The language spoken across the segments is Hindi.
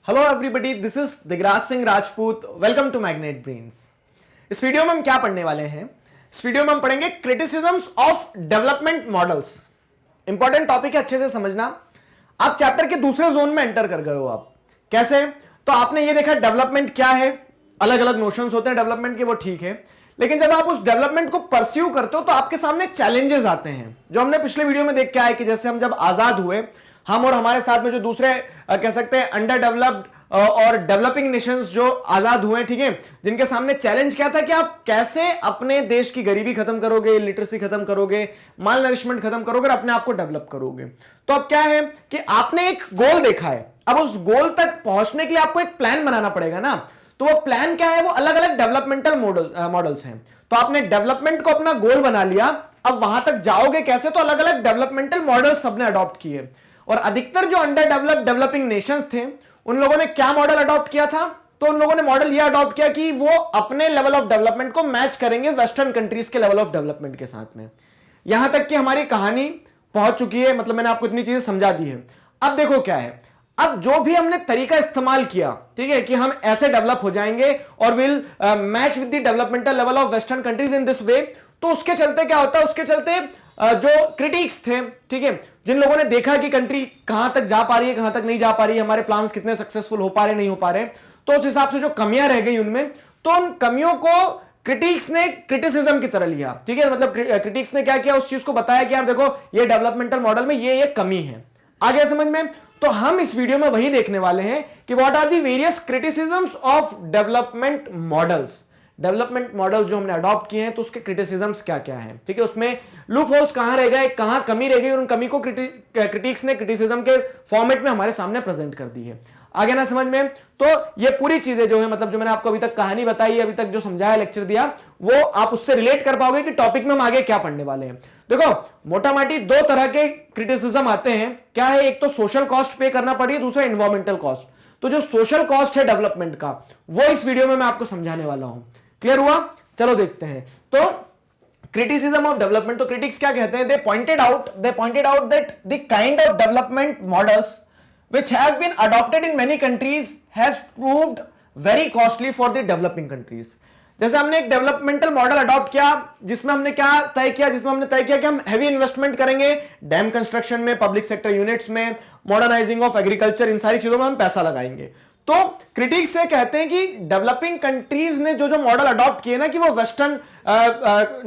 Hello everybody, this is Digraj Singh Rajput. Welcome to magnet brains. इस वीडियो में हम क्या पढ़ने वाले हैं? इस वीडियो में हम पढ़ेंगे criticisms of development models. Important topic है, अच्छे से समझना। आप चैप्टर के दूसरे जोन में एंटर कर गए हो। आप कैसे? तो आपने ये देखा डेवलपमेंट क्या है, अलग अलग नोशंस होते हैं डेवलपमेंट के, वो ठीक है। लेकिन जब आप उस डेवलपमेंट को परस्यू करते हो तो आपके सामने चैलेंजेस आते हैं, जो हमने पिछले वीडियो में देख के आए कि जैसे हम जब आजाद हुए, हम और हमारे साथ में जो दूसरे कह सकते हैं अंडर डेवलप्ड और डेवलपिंग नेशंस जो आजाद हुए, ठीक है, जिनके सामने चैलेंज क्या था कि आप कैसे अपने देश की गरीबी खत्म करोगे, लिटरेसी खत्म करोगे, माल नरिशमेंट खत्म करोगे और अपने आप को डेवलप करोगे। तो अब क्या है कि आपने एक गोल देखा है, अब उस गोल तक पहुंचने के लिए आपको एक प्लान बनाना पड़ेगा ना। तो वो प्लान क्या है? वो अलग अलग डेवलपमेंटल मॉडल्स हैं। तो आपने डेवलपमेंट को अपना गोल बना लिया, अब वहां तक जाओगे कैसे? तो अलग अलग डेवलपमेंटल मॉडल्स सबने अडॉप्ट किए। और अधिकतर जो अंडर डेवलप्ड डेवलपिंग नेशंस थे, उन लोगों ने क्या मॉडल अडॉप्ट किया था? तो उन लोगों ने मॉडल यह अडॉप्ट किया कि वो अपने लेवल ऑफ डेवलपमेंट को मैच करेंगे वेस्टर्न कंट्रीज के लेवल ऑफ डेवलपमेंट के साथ में। यहां तक कि हमारी कहानी पहुंच चुकी है, मतलब मैंने आपको इतनी चीजें समझा दी है। अब देखो क्या है, अब जो भी हमने तरीका इस्तेमाल किया, ठीक है, कि हम ऐसे डेवलप हो जाएंगे और will match with the developmental level of western countries in this way, तो उसके चलते क्या होता है? उसके चलते जो क्रिटिक्स थे, ठीक है, जिन लोगों ने देखा कि कंट्री कहां तक जा पा रही है, कहां तक नहीं जा पा रही है, हमारे प्लान्स कितने सक्सेसफुल हो पा रहे, नहीं हो पा रहे, तो उस हिसाब से जो कमियां रह गई उनमें, तो उन कमियों को क्रिटिक्स ने क्रिटिसिज्म की तरह लिया, ठीक है। मतलब क्रिटिक्स ने क्या किया? उस चीज को बताया कि यार देखो, ये डेवलपमेंटल मॉडल में ये कमी है। आगे समझ में? तो हम इस वीडियो में वही देखने वाले हैं कि what are the various criticisms of development models. Development model जो हमने अडॉप्ट किए हैं, तो उसके क्रिटिसिज्म्स क्या क्या हैं, ठीक है, उसमें लूप होल्स कहां रह गए, कहां कमी रह गई, और उन कमी को क्रिटिक्स ने क्रिटिसिज्म के फॉर्मेट में हमारे सामने प्रेजेंट कर दी है। आगे ना समझ में? तो ये पूरी चीजें जो है, मतलब जो मैंने आपको अभी तक कहानी बताई है, अभी तक जो समझाया, लेक्चर दिया, वो आप उससे रिलेट कर पाओगे कि टॉपिक में हम आगे क्या पढ़ने वाले हैं। देखो, मोटा मोटी दो तरह के क्रिटिसिज्म आते हैं। क्या है? एक तो सोशल कॉस्ट पे करना पड़ी, दूसरा एनवायरमेंटल कॉस्ट। तो जो सोशल कॉस्ट है डेवलपमेंट का, वो इस वीडियो में मैं आपको समझाने वाला हूं। क्लियर हुआ? चलो देखते हैं। तो क्रिटिसिज्म ऑफ डेवलपमेंट, तो क्रिटिक्स क्या कहते हैं? They pointed out that the kind of development models which have been adopted in many countries has proved very costly for the developing countries। जैसे हमने एक डेवलपमेंटल मॉडल अडॉप्ट किया, जिसमें हमने क्या तय किया? जिसमें हमने तय किया कि हम हैवी इन्वेस्टमेंट करेंगे डैम कंस्ट्रक्शन में, पब्लिक सेक्टर यूनिट्स में, मॉडर्नाइजिंग ऑफ एग्रीकल्चर, इन सारी चीजों में हम पैसा लगाएंगे। तो क्रिटिक्स से कहते हैं कि डेवलपिंग कंट्रीज ने जो जो मॉडल अडॉप्ट किए ना, कि वो वेस्टर्न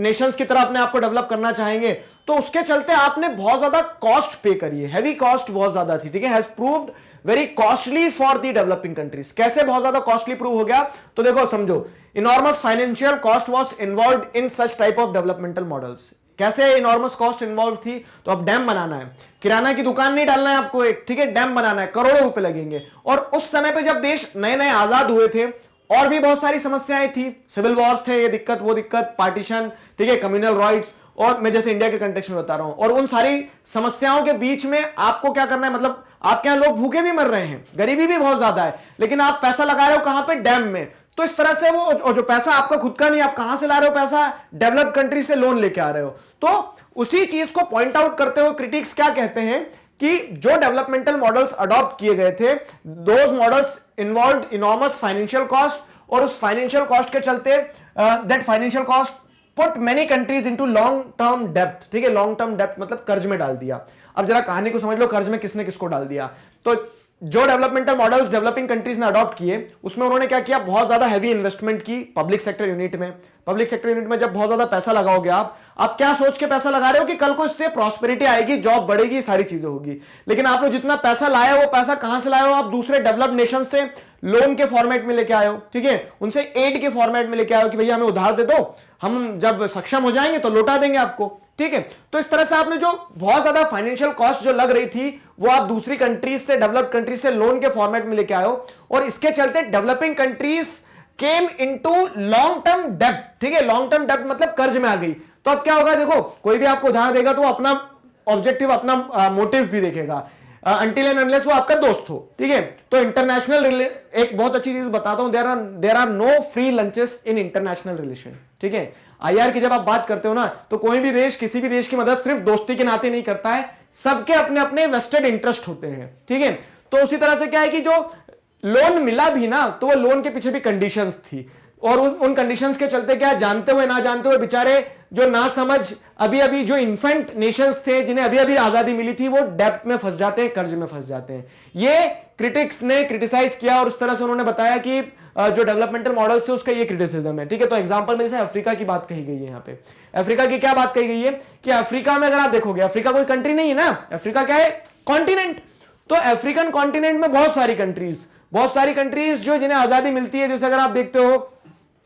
नेशंस की तरह अपने आप को डेवलप करना चाहेंगे, तो उसके चलते आपने बहुत ज्यादा कॉस्ट पे करी है, हैवी कॉस्ट बहुत ज्यादा थी, ठीक है, has proved very costly for the developing countries. कैसे बहुत ज्यादा कॉस्टली प्रूव हो गया? तो देखो समझो, enormous financial cost was involved in such type of developmental models. कैसे इनॉर्मस कॉस्ट इन्वॉल्व थी? तो अब डैम बनाना है, किराना की दुकान नहीं डालना है आपको एक, ठीक है, डैम बनाना है, करोड़ों रुपए लगेंगे। और उस समय पे जब देश नए नए आजाद हुए थे, और भी बहुत सारी समस्याएं थी, सिविल वॉर्स थे, ये दिक्कत वो दिक्कत, पार्टीशन, ठीक है, कम्युनल राइट्स, और मैं जैसे इंडिया के कंटेक्स्ट में बता रहा हूं। और उन सारी समस्याओं के बीच में आपको क्या करना है? मतलब आपके यहां लोग भूखे भी मर रहे हैं, गरीबी भी बहुत ज्यादा है, लेकिन आप पैसा लगा रहे हो कहां पे? डैम में। तो इस तरह से वो जो पैसा आपका खुद का नहीं, आप कहां से ला रहे हो पैसा? डेवलप्ड कंट्री से लोन लेके आ रहे हो। तो उसी चीज को पॉइंट आउट करते हुए क्रिटिक्स क्या कहते हैं कि जो डेवलपमेंटल मॉडल्स अडॉप्ट किए गए थे, those models involved enormous financial cost, और उस फाइनेंशियल कॉस्ट के चलते that financial cost put many countries into long term डेप्ट, ठीक है, लॉन्ग टर्म डेप्ट मतलब कर्ज में डाल दिया। अब जरा कहानी को समझ लो, कर्ज में किसने किसको डाल दिया। तो जो डेवलपमेंटल मॉडल्स डेवलपिंग कंट्रीज ने अडॉप्ट किए, उसमें उन्होंने क्या किया? बहुत ज्यादा हैवी इन्वेस्टमेंट की पब्लिक सेक्टर यूनिट में। पब्लिक सेक्टर यूनिट में जब बहुत ज्यादा पैसा लगाओगे, आप क्या सोच के पैसा लगा रहे हो कि कल को इससे प्रॉस्पेरिटी आएगी, जॉब बढ़ेगी, सारी चीजें होगी। लेकिन आप लोग जितना पैसा लाए हो, वो पैसा कहां से लाए हो? आप दूसरे डेवलप्ड नेशन से लोन के फॉर्मेट में लेके आए हो, ठीक है, उनसे एड के फॉर्मेट में लेके आए हो कि भैया हमें उधार दे दो, हम जब सक्षम हो जाएंगे तो लौटा देंगे आपको, ठीक है। तो इस तरह से आपने जो बहुत ज्यादा फाइनेंशियल कॉस्ट जो लग रही थी, वो आप दूसरी कंट्रीज से, डेवलप्ड कंट्रीज से लोन के फॉर्मेट में लेके आए हो, और इसके चलते developing countries came into long term डेब्ट, ठीक है, लॉन्ग टर्म डेब्ट मतलब कर्ज में आ गई। तो अब क्या होगा? देखो, कोई भी आपको उधार देगा तो अपना ऑब्जेक्टिव, अपना मोटिव भी देखेगा, अनटिल एंड अनलेस वो आपका दोस्त हो, ठीक है। तो इंटरनेशनल, एक बहुत अच्छी चीज बताता हूं, there are no free lunches in international relation, ठीक है। आईआर की जब आप बात करते हो ना, तो कोई भी देश किसी भी देश की मदद सिर्फ दोस्ती के नाते नहीं करता है, सबके अपने अपने वेस्टेड इंटरेस्ट होते हैं, ठीक है। तो उसी तरह से क्या है कि जो लोन मिला भी ना तो वो लोन के पीछे भी कंडीशंस थी, और उन कंडीशंस के चलते क्या जानते हुए ना जानते हुए बेचारे जो ना समझ अभी अभी जो इन्फेंट नेशंस थे जिन्हें अभी अभी आजादी मिली थी वो डेब्ट में फंस जाते हैं, कर्ज में फंस जाते हैं। ये क्रिटिक्स ने क्रिटिसाइज किया और उस तरह से उन्होंने बताया कि जो डेवलपमेंटल मॉडल्स थे उसका ये क्रिटिसिज्म है। ठीक है, तो एग्जांपल में जैसे अफ्रीका की बात कही गई है। यहाँ पे अफ्रीका की क्या बात कही गई है कि अफ्रीका में अगर आप देखोगे, अफ्रीका कोई कंट्री नहीं है ना, अफ्रीका क्या है, कॉन्टिनेंट। तो अफ्रीकन कॉन्टिनेंट में बहुत सारी कंट्रीज जो जिन्हें आजादी मिलती है, जैसे अगर आप देखते हो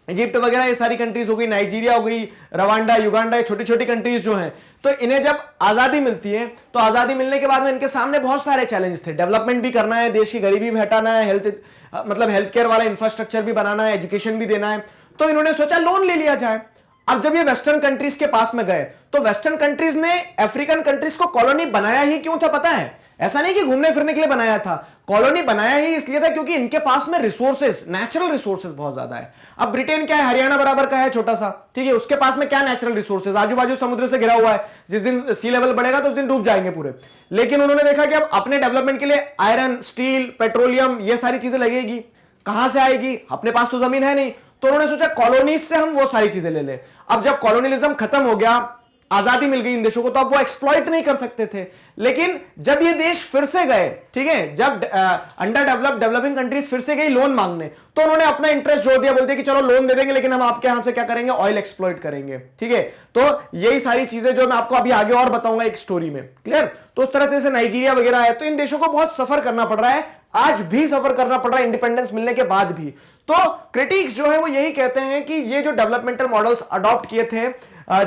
इजिप्ट वगैरह, ये सारी कंट्रीज हो गई, नाइजीरिया हो गई, रवांडा, युगांडा, ये छोटी छोटी कंट्रीज जो हैं, तो इन्हें जब आजादी मिलती है तो आजादी मिलने के बाद में इनके सामने बहुत सारे चैलेंज थे। डेवलपमेंट भी करना है, देश की गरीबी भी हटाना है, हेल्थ केयर वाला इंफ्रास्ट्रक्चर भी बनाना है, एजुकेशन भी देना है। तो इन्होंने सोचा लोन ले लिया जाए। अब जब ये वेस्टर्न कंट्रीज के पास में गए तो वेस्टर्न कंट्रीज ने अफ्रीकन कंट्रीज को कॉलोनी बनाया ही क्यों था पता है? ऐसा नहीं कि घूमने फिरने के लिए बनाया था, कॉलोनी बनाया ही इसलिए था क्योंकि इनके पास में रिसोर्सेज, नेचुरल रिसोर्सेज बहुत ज्यादा है। अब ब्रिटेन क्या है, हरियाणा बराबर का है छोटा सा, ठीक है, उसके पास में क्या नेचुरल रिसोर्सेज, आजू बाजू समुद्र से घिरा हुआ है, जिस दिन सी लेवल बढ़ेगा तो उस दिन डूब जाएंगे पूरे। लेकिन उन्होंने देखा कि अब अपने डेवलपमेंट के लिए आयरन, स्टील, पेट्रोलियम, ये सारी चीजें लगेगी, कहां से आएगी, अपने पास तो जमीन है नहीं। तो उन्होंने सोचा कॉलोनीज से हम वो सारी चीजें ले ले। अब जब कॉलोनियलिज्म खत्म हो गया, आजादी मिल गई इन देशों को, तो अब वो एक्सप्लॉइट नहीं कर सकते थे। लेकिन जब ये देश फिर से गए, ठीक है, जब अंडर डेवलप्ड डेवलपिंग कंट्रीज फिर से गई लोन मांगने, तो उन्होंने अपना इंटरेस्ट जोड़ दिया, बोलते कि चलो लोन दे देंगे लेकिन हम आपके यहां से क्या करेंगे, ऑयल एक्सप्लॉइट करेंगे। ठीक है, तो यही सारी चीजें जो मैं आपको अभी आगे और बताऊंगा एक स्टोरी में, क्लियर। तो उस तरह से जैसे नाइजीरिया वगैरह है, तो इन देशों को बहुत सफर करना पड़ रहा है, आज भी सफर करना पड़ रहा है इंडिपेंडेंस मिलने के बाद भी। तो क्रिटिक्स जो है वो यही कहते हैं कि ये जो डेवलपमेंटल मॉडल्स अडॉप्ट किए थे,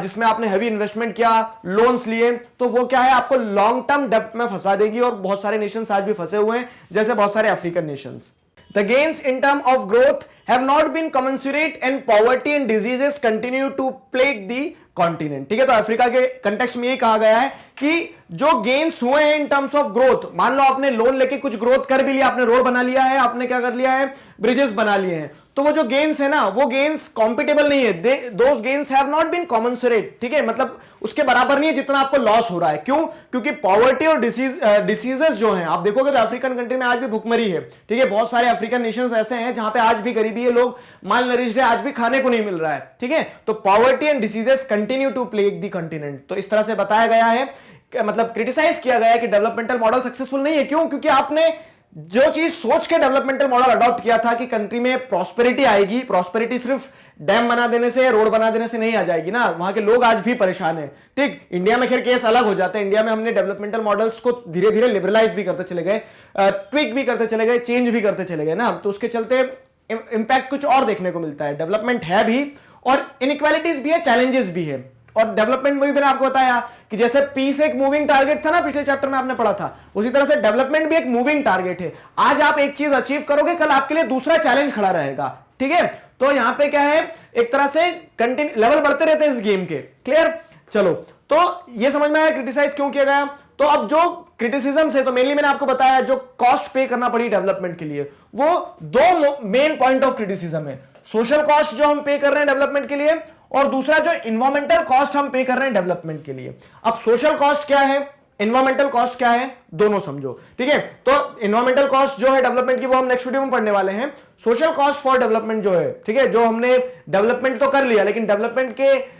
जिसमें आपने हैवी इन्वेस्टमेंट किया, लोन्स लिए, तो वो क्या है, आपको लॉन्ग टर्म डेब्ट में फंसा देगी। और बहुत सारे नेशंस आज भी फंसे हुए हैं, जैसे बहुत सारे African Nations. The gains in terms of growth have not been commensurate and poverty and diseases continue to plague the continent। ठीक है, तो अफ्रीका के कंटेक्स्ट में ये कहा गया है कि जो गेन्स हुए हैं इन टर्म्स ऑफ ग्रोथ, मान लो आपने लोन लेके कुछ ग्रोथ कर भी लिया, आपने रोड बना लिया है, आपने क्या कर लिया है, ब्रिजेस बना लिए हैं, तो वो जो गेन्स है ना, वो गेन्स कॉम्पिटेबल नहीं है, दोस गेन्स हैव नॉट बीन कॉमनसरेट। ठीक है, मतलब उसके बराबर नहीं है जितना आपको लॉस हो रहा है। क्यों? क्योंकि पॉवर्टी और डिसीजेस जो हैं, आप देखोगे तो अफ्रीकन कंट्री में आज भी भुखमरी है। ठीक है, बहुत सारे अफ्रीकन नेशंस ऐसे हैं जहां पे आज भी गरीबी है, लोग माल नरिश्ड है, आज भी खाने को नहीं मिल रहा है। ठीक है, तो poverty and diseases continue to plague the continent. तो इस तरह से बताया गया है, मतलब क्रिटिसाइज किया गया है कि डेवलपमेंटल मॉडल सक्सेसफुल नहीं है। क्यों? क्योंकि आपने जो चीज सोच के डेवलपमेंटल मॉडल अडॉप्ट किया था कि कंट्री में प्रॉस्पेरिटी आएगी, प्रॉस्पेरिटी सिर्फ डैम बना देने से, रोड बना देने से नहीं आ जाएगी ना, वहां के लोग आज भी परेशान हैं। ठीक, इंडिया में खैर केस अलग हो जाता है, इंडिया में हमने डेवलपमेंटल मॉडल्स को धीरे धीरे लिबरलाइज भी करते चले गए, ट्विक भी करते चले गए, चेंज भी करते चले गए ना, तो उसके चलते इंपैक्ट कुछ और देखने को मिलता है। डेवलपमेंट है भी और इनइक्वालिटीज भी है, चैलेंजेस भी है। और डेवलपमेंट वही मैंने आपको बताया कि जैसे पीस एक मूविंग टारगेट था ना, पिछले चैप्टर में आपने पढ़ा था, उसी तरह से डेवलपमेंट भी एक मूविंग टारगेट है। आज आप एक चीज अचीव करोगे, कल आपके लिए दूसरा चैलेंज खड़ा रहेगा। ठीक है, तो यहां पे क्या है, एक तरह से कंटिन्यू लेवल बढ़ते रहते हैं इस गेम के। क्लियर? चलो, तो ये समझ में आया क्रिटिसाइज क्यों किया गया। तो अब जो क्रिटिसिज्म है, तो मेनली मैंने आपको बताया जो कॉस्ट पे करना पड़ी डेवलपमेंट के लिए, वो दो मेन पॉइंट ऑफ क्रिटिसिज्म है। सोशल कॉस्ट जो हम पे कर रहे हैं डेवलपमेंट के लिए, और दूसरा जो इन्वायरमेंटल कॉस्ट हम पे कर रहे हैं डेवलपमेंट के लिए। अब सोशल कॉस्ट क्या है, इन्वायरमेंटल कॉस्ट क्या है, दोनों समझो। ठीक है, तो इन्वायरमेंटल कॉस्ट जो है डेवलपमेंट की, वो हम नेक्स्ट वीडियो में पढ़ने वाले हैं। सोशल कॉस्ट फॉर डेवलपमेंट जो है, ठीक है, जो हमने डेवलपमेंट तो कर लिया, लेकिन डेवलपमेंट के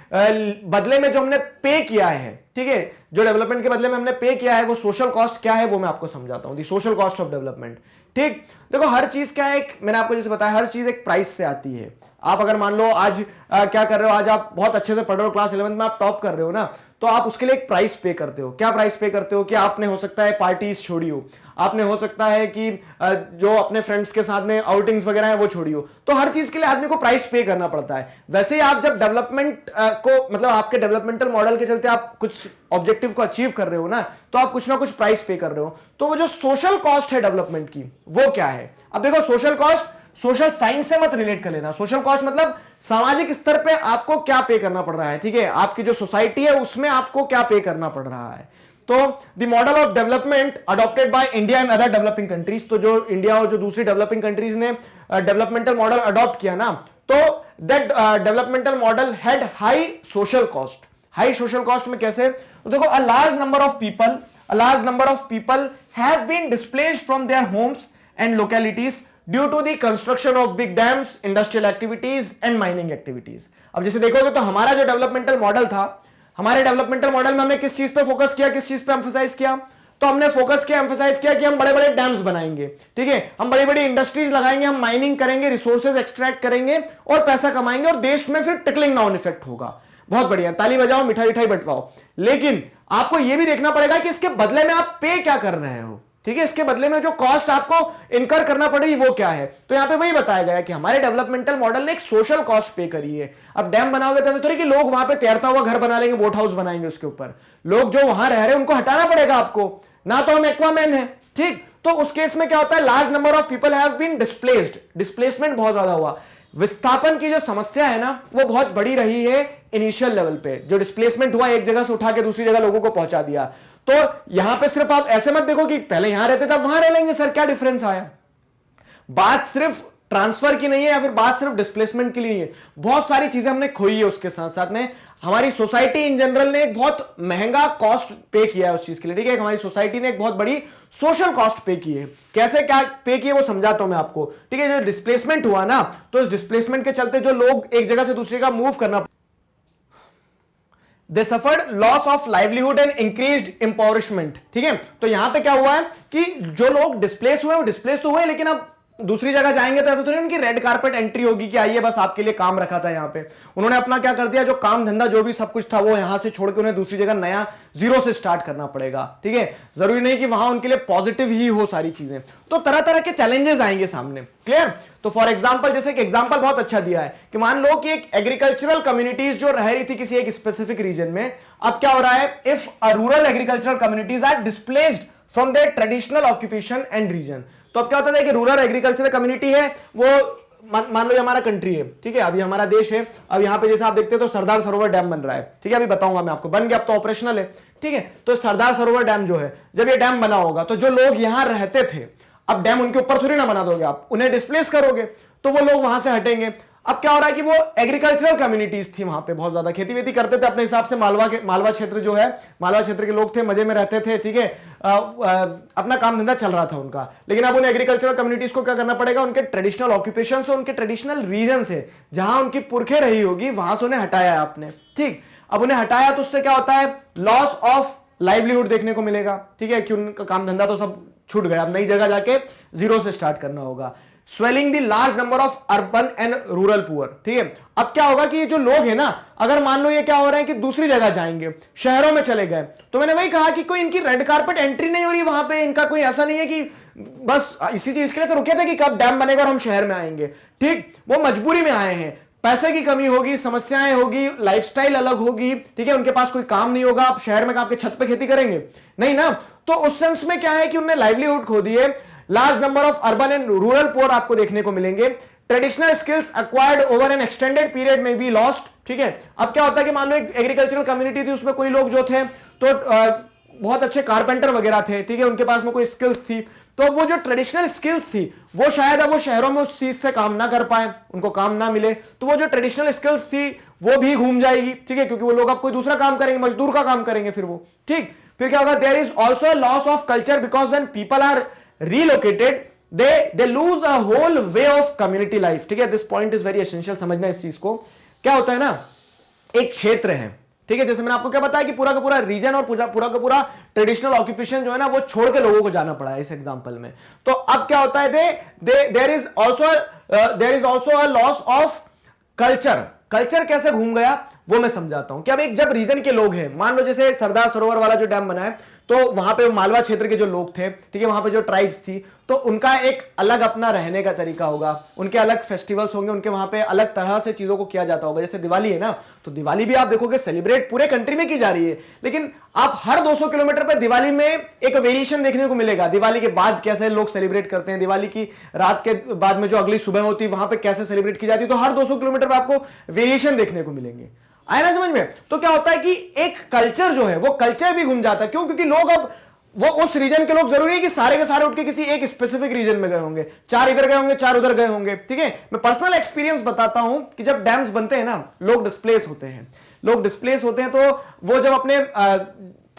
बदले में जो हमने पे किया है, ठीक है, जो डेवलपमेंट के बदले में हमने पे किया है, वो सोशल कॉस्ट क्या है, वो मैं आपको समझाता हूं। दी सोशल कॉस्ट ऑफ डेवलपमेंट। ठीक, देखो हर चीज क्या है, मैंने आपको जैसे बताया, हर चीज एक प्राइस से आती है। आप अगर मान लो आज क्या कर रहे हो, आज आप बहुत अच्छे से पढ़ रहे हो, क्लास 11th में आप टॉप कर रहे हो ना, तो आप उसके लिए एक प्राइस पे करते हो। क्या प्राइस पे करते हो कि आपने हो सकता है पार्टीज छोड़ी हो, आपने हो सकता है कि जो अपने फ्रेंड्स के साथ में आउटिंग्स वगैरह है वो छोड़ी हो। तो हर चीज के लिए आदमी को प्राइस पे करना पड़ता है। वैसे ही आप जब डेवलपमेंट को, मतलब आपके डेवलपमेंटल मॉडल के चलते आप कुछ ऑब्जेक्टिव को अचीव कर रहे हो ना, तो आप कुछ ना कुछ प्राइस पे कर रहे हो। तो वो जो सोशल कॉस्ट है डेवलपमेंट की, वो क्या है। अब देखो, सोशल कॉस्ट सोशल साइंस से मत रिलेट कर लेना। सोशल कॉस्ट मतलब सामाजिक स्तर पे आपको क्या पे करना पड़ रहा है। ठीक है, आपकी जो सोसाइटी है उसमें आपको क्या पे करना पड़ रहा है। तो the model of development adopted by India and other developing countries, तो जो इंडिया और जो दूसरी डेवलपिंग कंट्रीज ने डेवलपमेंटल मॉडल अडॉप्ट किया ना, तो that developmental model had high social cost. High social cost में कैसे, तो देखो, a large number of people have been displaced from their homes and localities due to the construction of big dams, industrial activities and mining activities. अब जैसे देखोगे तो हमारा जो डेवलपमेंटल मॉडल था, हमारे डेवलपमेंटल मॉडल में हमने किस चीज पे फोकस किया, किस चीज पे एम्फसाइज किया? तो हमने फोकस किया, एम्फसाइज किया कि हम बड़े बड़े डैम्स बनाएंगे, ठीक है, हम बड़ी बड़ी इंडस्ट्रीज लगाएंगे, हम माइनिंग करेंगे, रिसोर्सेज एक्सट्रैक्ट करेंगे और पैसा कमाएंगे और देश में फिर टिकलिंग डाउन इफेक्ट होगा। बहुत बढ़िया, ताली बजाओ, मिठाई मिठाई बंटवाओ। लेकिन आपको यह भी देखना पड़ेगा कि इसके बदले में आप पे क्या कर रहे हो, ठीक है, इसके बदले में जो कॉस्ट आपको इनकर करना पड़ेगी वो क्या है। तो यहां पे वही बताया गया कि हमारे डेवलपमेंटल मॉडल ने एक सोशल कॉस्ट पे करी है। अब डैम बनाओगे तो थोड़ी कि लोग वहां पे तैरता हुआ घर बना लेंगे, बोट हाउस बनाएंगे उसके ऊपर, लोग जो वहां रह रहे हैं उनको हटाना पड़ेगा आपको, ना तो हम एक्वामैन है, ठीक। तो उस केस में क्या होता है, large number of people have been displaced, displacement बहुत ज्यादा हुआ। विस्थापन की जो समस्या है ना वो बहुत बड़ी रही है इनिशियल लेवल पे, जो डिस्प्लेसमेंट हुआ, एक जगह से उठा के दूसरी जगह लोगों को पहुंचा दिया। तो यहां पे सिर्फ आप ऐसे मत देखो कि पहले यहां रहते थे अब वहां रह लेंगे, सर क्या डिफरेंस आया। बात सिर्फ ट्रांसफर की नहीं है या फिर बात सिर्फ डिस्प्लेसमेंट की नहीं है, बहुत सारी चीजें हमने खोई है। उसके साथ साथ में हमारी सोसाइटी इन जनरल ने एक बहुत महंगा कॉस्ट पे किया है उस चीज के लिए, ठीक है। हमारी सोसाइटी ने एक बहुत बड़ी सोशल कॉस्ट पे की है। कैसे क्या पे की है वो समझाता हूं मैं आपको, ठीक है। जो डिस्प्लेसमेंट हुआ ना, तो इस डिस्प्लेसमेंट के चलते जो लोग एक जगह से दूसरी जगह मूव करना, they suffered loss of livelihood and increased empowerment, ठीक है। तो यहां पे क्या हुआ है कि जो लोग डिस्प्लेस हुए वो डिस्प्लेस तो हुए, लेकिन अब दूसरी जगह जाएंगे तो ऐसा थोड़ी उनकी रेड कारपेट एंट्री होगी कि आइए बस आपके लिए काम रखा था। यहां पे उन्होंने अपना क्या कर दिया, जो काम धंधा जो भी सब कुछ था वो यहां से छोड़ के उन्हें दूसरी जगह नया जीरो से स्टार्ट करना पड़ेगा, ठीक है। जरूरी नहीं कि वहां उनके लिए पॉजिटिव ही हो सारी चीजें, तो तरह तरह के चैलेंजेस आएंगे सामने, क्लियर। तो फॉर एग्जांपल, जैसे एक एग्जांपल बहुत अच्छा दिया है कि मान लो कि एक एग्रीकल्चरल कम्युनिटीज जो रह रही थी किसी एक स्पेसिफिक रीजन में, अब क्या हो रहा है, if a rural agricultural communities are displaced from their traditional occupation and region. तो अब क्या होता है कि रूरल एग्रीकल्चरल कम्युनिटी है, वो मान लो ये हमारा कंट्री है, ठीक है, अभी हमारा देश है। अब यहां पे जैसे आप देखते हो तो सरदार सरोवर डैम बन रहा है, ठीक है, अभी बताऊंगा मैं आपको, बन गया, अब तो ऑपरेशनल है, ठीक है। तो सरदार सरोवर डैम जो है, जब ये डैम बना होगा तो जो लोग यहां रहते थे, अब डैम उनके ऊपर थोड़ी ना बना दोगे आप, उन्हें डिस्प्लेस करोगे तो वो लोग वहां से हटेंगे। अब क्या हो रहा है कि वो एग्रीकल्चरल कम्युनिटीज थी, वहां पे बहुत ज्यादा खेती वेती करते थे अपने हिसाब से, मालवा क्षेत्र जो है, मालवा क्षेत्र के लोग थे, मजे में रहते थे, ठीक है, अपना काम धंधा चल रहा था उनका। लेकिन अब उन एग्रीकल्चरल कम्युनिटीज को क्या करना पड़ेगा, उनके ट्रेडिशनल ऑक्यूपेशन से, उनके ट्रेडिशनल रीजन से, जहां उनकी पुरखे रही होगी, वहां से उन्हें हटाया है आपने, ठीक। अब उन्हें हटाया तो उससे क्या होता है, लॉस ऑफ लाइवलीहुड देखने को मिलेगा, ठीक है, कि उनका काम धंधा तो सब छूट गया, अब नई जगह जाके जीरो से स्टार्ट करना होगा। Swelling the large number of urban and rural poor, ठीक है। अब क्या होगा कि ये जो लोग हैं ना, अगर मान लो ये क्या हो रहा है कि दूसरी जगह जाएंगे, शहरों में चले गए, तो मैंने वही कहा कि कोई इनकी रेड कारपेट एंट्री नहीं हो रही वहां पे, इनका कोई ऐसा नहीं है कि बस इसी चीज के लिए तो रुके थे कि कब डैम बनेगा और हम शहर में आएंगे, ठीक। वो मजबूरी में आए हैं, पैसे की कमी होगी, समस्याएं होगी, लाइफस्टाइल अलग होगी, ठीक है, उनके पास कोई काम नहीं होगा। आप शहर में आपके छत पे खेती करेंगे नहीं ना, तो उस सेंस में क्या है कि उन्होंने लाइवलीहुड खो दी है। Large number of urban and rural poor आपको देखने को मिलेंगे। Traditional skills acquired over N extended period में बी लॉस्ट, ठीक है। अब क्या होता है कि मान लो एक एग्रीकल्चरल कम्युनिटी थी, उसमें कोई लोग जो थे तो बहुत अच्छे कारपेंटर वगैरह थे, ठीक है, उनके पास में कोई स्किल्स थी, तो वो जो ट्रेडिशनल स्किल्स थी वो शायद अब वो शहरों में उस चीज से काम ना कर पाए, उनको काम ना मिले, तो वो जो ट्रेडिशनल स्किल्स थी वो भी घूम जाएगी, ठीक है, क्योंकि वो लोग अब कोई दूसरा काम करेंगे, मजदूर का काम करेंगे फिर वो, ठीक। फिर क्या होगा, there is also loss of culture because when people are relocated they lose a whole way of community life, ठीक है। This point is very essential, समझना इस चीज को। क्या होता है ना, एक क्षेत्र है, ठीक है, जैसे मैंने आपको क्या बताया कि पूरा का पूरा रीजन और पूरा का पूरा ट्रेडिशनल ऑक्यूपेशन जो है ना वो छोड़ के लोगों को जाना पड़ा है इस एग्जांपल में। तो अब क्या होता है, there is also a loss of culture. Culture कैसे घूम गया वो मैं समझाता हूं कि अब एक जब रीजन के लोग हैं, मान लो जैसे सरदार सरोवर वाला जो डैम बना है, तो वहां पे मालवा क्षेत्र के जो लोग थे, ठीक है, वहां पे जो ट्राइब्स थी, तो उनका एक अलग अपना रहने का तरीका होगा, उनके अलग फेस्टिवल्स होंगे, उनके वहां पे अलग तरह से चीजों को किया जाता होगा। जैसे दिवाली है ना, तो दिवाली भी आप देखोगे सेलिब्रेट पूरे कंट्री में की जा रही है, लेकिन आप हर 200 किलोमीटर पर दिवाली में एक वेरिएशन देखने को मिलेगा। दिवाली के बाद कैसे लोग सेलिब्रेट करते हैं, दिवाली की रात के बाद में जो अगली सुबह होती है वहां पे कैसे सेलिब्रेट की जाती है, तो हर 200 किलोमीटर पर आपको वेरिएशन देखने को मिलेंगे। आया ना समझ में। तो क्या होता है कि एक कल्चर जो है वो कल्चर भी घूम जाता है। क्यों? क्योंकि लोग अब वो उस रीजन के लोग जरूरी है कि सारे के सारे उठ के किसी एक स्पेसिफिक रीजन में गए होंगे, 4 इधर गए होंगे, 4 उधर गए होंगे। ठीक है, मैं पर्सनल एक्सपीरियंस बताता हूं कि जब डैम्स बनते हैं ना, लोग डिस्प्लेस होते हैं। लोग डिस्प्लेस होते हैं तो वो जब अपने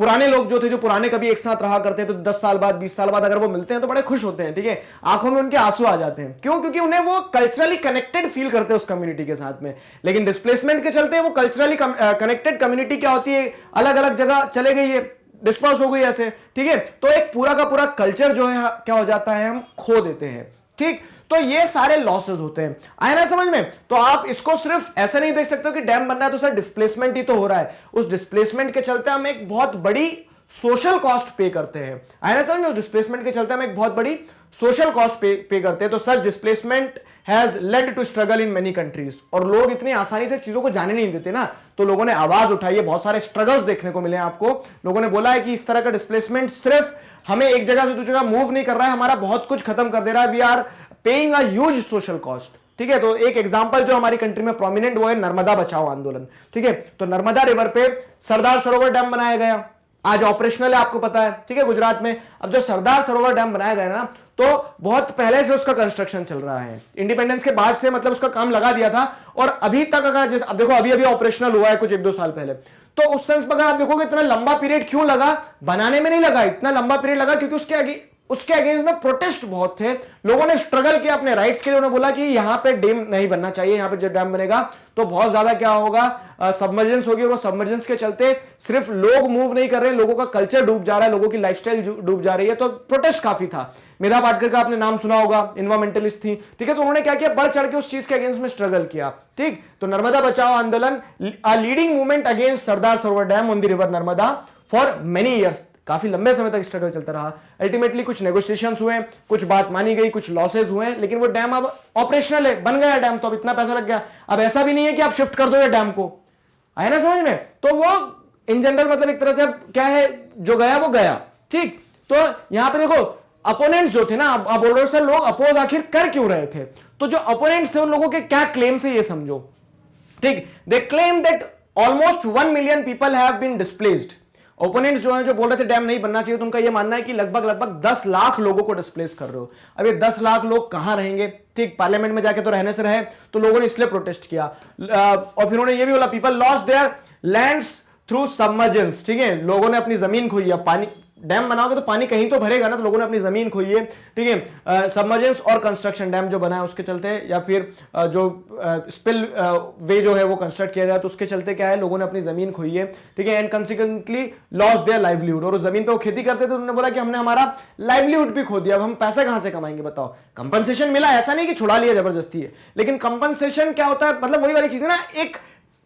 पुराने लोग जो थे, जो पुराने कभी एक साथ रहा करते हैं, तो 10 साल बाद 20 साल बाद अगर वो मिलते हैं तो बड़े खुश होते हैं, ठीक है, आंखों में उनके आंसू आ जाते हैं। क्यों? क्योंकि उन्हें वो कल्चरली कनेक्टेड फील करते हैं उस कम्युनिटी के साथ में। लेकिन डिस्प्लेसमेंट के चलते वो कल्चरली कनेक्टेड कम्युनिटी क्या होती है, अलग अलग जगह चले गई है, डिस्पर्स हो गई ऐसे, ठीक है, तो एक पूरा का पूरा कल्चर जो है क्या हो जाता है, हम खो देते हैं, ठीक। तो ये सारे लॉसेस होते हैं, आया ना समझ में। तो आप इसको सिर्फ ऐसे नहीं देख सकते हो कि डैम बन रहा है तो सर डिस्प्लेसमेंट ही तो हो रहा है, उस डिस्प्लेसमेंट के चलते हम एक बहुत बड़ी सोशल कॉस्ट पे करते हैं, आया ना समझ में। डिस्प्लेसमेंट के चलते हम एक बहुत बड़ी सोशल कॉस्ट पे करते हैं। तो such displacement has led to struggle in many countries, और लोग इतनी आसानी से चीजों को जाने नहीं देते ना, तो लोगों ने आवाज उठाई है, बहुत सारे स्ट्रगल्स देखने को मिले हैं आपको। लोगों ने बोला है कि इस तरह का डिस्प्लेसमेंट सिर्फ हमें एक जगह से दूसरी जगह मूव नहीं कर रहा है, हमारा बहुत कुछ खत्म कर दे रहा है, we are paying a huge social cost, ठीक है। तो एक एग्जांपल जो हमारी कंट्री में प्रोमिनेंट वो है नर्मदा बचाओ आंदोलन, ठीक है। तो नर्मदा रिवर पे सरदार सरोवर डैम बनाया गया, आज ऑपरेशनल है, आपको पता है, ठीक है, गुजरात में। अब जो सरदार सरोवर डैम बनाया गया ना, तो बहुत पहले से उसका कंस्ट्रक्शन चल रहा है, इंडिपेंडेंस के बाद से मतलब उसका काम लगा दिया था, और अभी तक अगर अब देखो अभी अभी ऑपरेशनल हुआ है कुछ 1-2 साल पहले, तो उस सेंस में अगर आप देखोगे इतना लंबा पीरियड क्यों लगा, बनाने में नहीं लगा, इतना लंबा पीरियड लगा क्योंकि उसके अगेंस्ट में प्रोटेस्ट बहुत थे, लोगों ने स्ट्रगल किया अपने राइट्स के लिए, उन्होंने बोला कि यहां पे डैम नहीं बनना चाहिए, यहां पे जब डैम बनेगा तो बहुत ज्यादा क्या होगा, सबमर्जेंस होगी, और वो सबमर्जेंस के चलते सिर्फ लोग मूव नहीं कर रहे हैं, लोगों का कल्चर डूब जा रहा है, लोगों की लाइफस्टाइल डूब जा रही है, तो प्रोटेस्ट काफी था। मेधा पाटकर का आपने नाम सुना होगा, इन्वायरमेंटलिस्ट थी, ठीक है। तो उन्होंने क्या किया, बढ़ चढ़ के उस चीज के अगेंस्ट में स्ट्रगल किया, ठीक। तो नर्मदा बचाओ आंदोलन, leading movement against Sardar Sarovar dam on the river Narmada for many years, काफी लंबे समय तक स्ट्रगल चलता रहा। अल्टीमेटली कुछ नेगोशिएशंस हुए, कुछ बात मानी गई, कुछ लॉसेस हुए, लेकिन वो डैम अब ऑपरेशनल है, बन गया डैम, तो अब इतना पैसा लग गया, अब ऐसा भी नहीं है कि आप शिफ्ट कर दो डैम को, आया ना समझ में। तो वो इन जनरल मतलब एक तरह से क्या है, जो गया वो गया, ठीक। तो यहां पे देखो अपोनेंट्स जो थे ना, आप बोल रहे हो सर लोग अपोज आखिर कर क्यों रहे थे, तो जो अपोनेंट्स थे उन लोगों के क्या क्लेम्स है ये समझो, ठीक। They claim that almost 1 million people have been displaced. Opponents जो है, जो बोल रहे थे डैम नहीं बनना चाहिए, तो उनका यह मानना है कि लगभग 10 लाख लोगों को डिस्प्लेस कर रहे हो। अब ये 10 लाख लोग कहां रहेंगे, ठीक, पार्लियामेंट में जाके तो रहने से रहे, तो लोगों ने इसलिए प्रोटेस्ट किया। और फिर उन्होंने ये भी बोला people lost their lands through submergence, ठीक है, लोगों ने अपनी जमीन खोई है, पानी डैम बनाओगे तो पानी कहीं तो भरेगा ना, तो लोगों ने अपनी जमीन खोई है, ठीक है। सबमर्जेंस और कंस्ट्रक्शन डैम जो बना है उसके चलते, या फिर जो स्पिल वे जो है वो कंस्ट्रक्ट किया गया, तो उसके चलते क्या है, लोगों ने अपनी जमीन खोई है, ठीक है, and consequently lost their livelihood. और उस जमीन पे वो खेती करते थे, तो उन्होंने बोला कि हमने हमारा लाइवलीहुड भी खो दिया, अब हम पैसा कहां से कमाएंगे बताओ। कंपनसेशन मिला, ऐसा नहीं कि छुड़ा लिया जबरदस्ती है, लेकिन कंपनसेशन क्या होता है, मतलब वही वाली चीज है ना, एक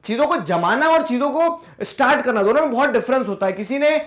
चीजों को जमाना और चीजों को स्टार्ट करना, दोनों में बहुत डिफरेंस होता है। किसी ने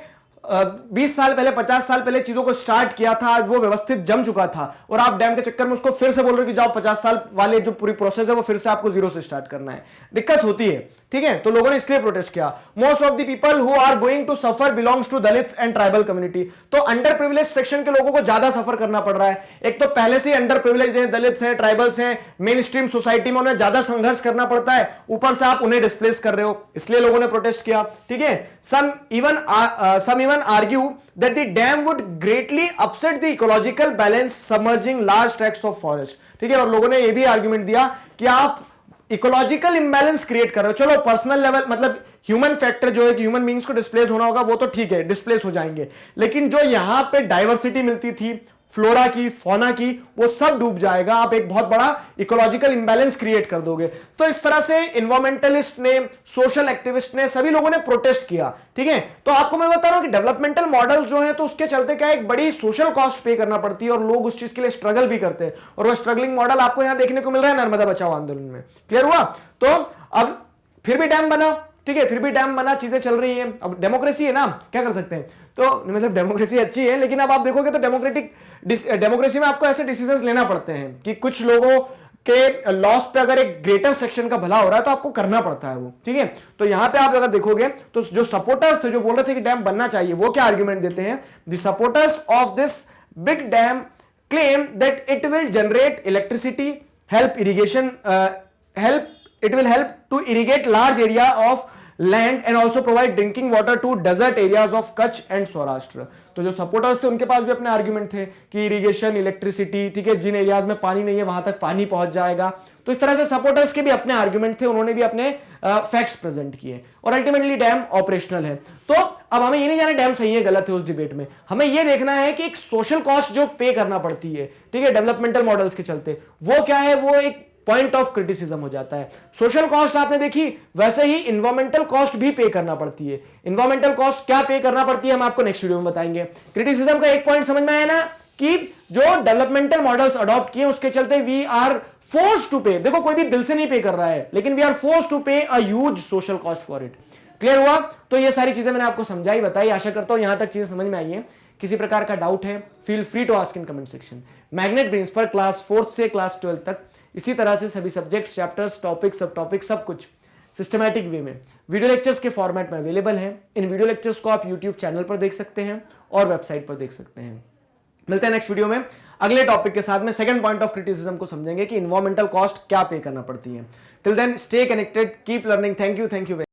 20 साल पहले 50 साल पहले चीजों को स्टार्ट किया था, आज वो व्यवस्थित जम चुका था, और आप डैम के चक्कर में उसको फिर से बोल रहे हो कि जाओ 50 साल वाले जो पूरी प्रोसेस है वो फिर से आपको जीरो से स्टार्ट करना है, दिक्कत होती है, ठीक है। तो लोगों ने इसलिए प्रोटेस्ट किया। Most of the people who are going to suffer belongs to Dalits and tribal community. तो अंडर प्रिविलेज सेक्शन के लोगों को ज्यादा सफर करना पड़ रहा है, एक तो पहले से अंडर प्रिविलेज है, दलित है, ट्राइबल्स हैं, मेन स्ट्रीम सोसाइटी में उन्हें ज्यादा संघर्ष करना पड़ता है, ऊपर से आप उन्हें डिस्प्लेस कर रहे हो, इसलिए लोगों ने प्रोटेस्ट किया, ठीक है। Some even argue that the dam would greatly upset the ecological balance submerging large tracts of forest, ठीक है। और लोगों ने यह भी आर्गुमेंट दिया कि आप इकोलॉजिकल इंबैलेंस क्रिएट कर रहे हो। चलो पर्सनल लेवल मतलब ह्यूमन फैक्टर जो है कि ह्यूमन बींग्स को डिस्प्लेस होना होगा, वो तो ठीक है, डिस्प्लेस हो जाएंगे, लेकिन जो यहां पे डाइवर्सिटी मिलती थी फ्लोरा की, फौना की, वो सब डूब जाएगा, आप एक बहुत बड़ा इकोलॉजिकल इंबैलेंस क्रिएट कर दोगे। तो इस तरह से इन्वायरमेंटलिस्ट ने, सोशल एक्टिविस्ट ने, सभी लोगों ने प्रोटेस्ट किया, ठीक है। तो आपको मैं बता रहा हूं कि डेवलपमेंटल मॉडल जो है, तो उसके चलते क्या एक बड़ी सोशल कॉस्ट पे करना पड़ती है, और लोग उस चीज के लिए स्ट्रगल भी करते हैं, और वो स्ट्रगलिंग मॉडल आपको यहां देखने को मिल रहा है नर्मदा बचाओ आंदोलन में। क्लियर हुआ? तो अब फिर भी डैम बना, ठीक है, फिर भी डैम बना, चीजें चल रही हैं, अब डेमोक्रेसी है ना, क्या कर सकते हैं। तो मतलब डेमोक्रेसी अच्छी है, लेकिन अब आप देखोगे तो डेमोक्रेसी में आपको ऐसे डिसीजंस लेना पड़ते हैं कि कुछ लोगों के लॉस पे अगर एक ग्रेटर सेक्शन का भला हो रहा है तो आपको करना पड़ता है वो, ठीक है। तो यहां पे आप अगर देखोगे तो जो सपोर्टर्स थे, जो बोल रहे थे कि डैम बनना चाहिए, वो क्या आर्ग्यूमेंट देते हैं, the supporters of this big dam claim that it will generate electricity, help irrigation, it will help to irrigate large area of land and also provide drinking water to desert areas of Kutch and Saurashtra. तो जो सपोर्टर्स थे उनके पास भी अपने आर्ग्यूमेंट थे कि इरिगेशन, इलेक्ट्रिसिटी, ठीक है, जिन एरियाज में पानी नहीं है वहां तक पानी पहुंच जाएगा। तो इस तरह से सपोर्टर्स के भी अपने आर्ग्यूमेंट थे, उन्होंने भी अपने फैक्ट्स प्रेजेंट किए और अल्टीमेटली डैम ऑपरेशनल है। तो अब हमें ये नहीं जाना डैम सही है गलत है उस डिबेट में, हमें ये देखना है कि एक सोशल कॉस्ट जो पे करना पड़ती है, ठीक है, डेवलपमेंटल मॉडल्स के चलते, वो क्या है, वो एक पॉइंट ऑफ क्रिटिसिज्म हो जाता है। सोशल कॉस्ट आपने देखी, वैसे ही इन्वायरमेंटल कॉस्ट भी पे करना पड़ती है। इन्वायरमेंटल कॉस्ट क्या पे करना पड़ती है हम आपको नेक्स्ट वीडियो में बताएंगे। क्रिटिसिज्म का एक पॉइंट समझ में आया ना कि जो डेवलपमेंटल मॉडल्स अडॉप्ट किए उसके चलते वी आर फोर्स्ड टू पे, देखो कोई भी दिल से नहीं पे कर रहा है, लेकिन वी आर फोर्स्ड टू पे अ huge social cost for it. Clear हुआ? तो ये सारी चीजें मैंने आपको समझाई बताई, आशा करता हूं यहां तक चीजें समझ में आई है। किसी प्रकार का डाउट है feel free to ask in comment section. Magnet brains पर क्लास 4th से क्लास 12 तक इसी तरह से सभी subjects, chapters, topic, subtopic, सब कुछ सिस्टमैटिक वे में वीडियो लेक्चर्स के फॉर्मेट में अवेलेबल है। इन वीडियो लेक्चर्स को आप यूट्यूब चैनल पर देख सकते हैं और वेबसाइट पर देख सकते हैं। मिलते हैं नेक्स्ट वीडियो में अगले टॉपिक के साथ में। सेकंड पॉइंट ऑफ क्रिटिसिज्म को समझेंगे कि इन्वायरमेंटल कॉस्ट क्या पे करना पड़ती है। Till then stay connected, keep learning. Thank you.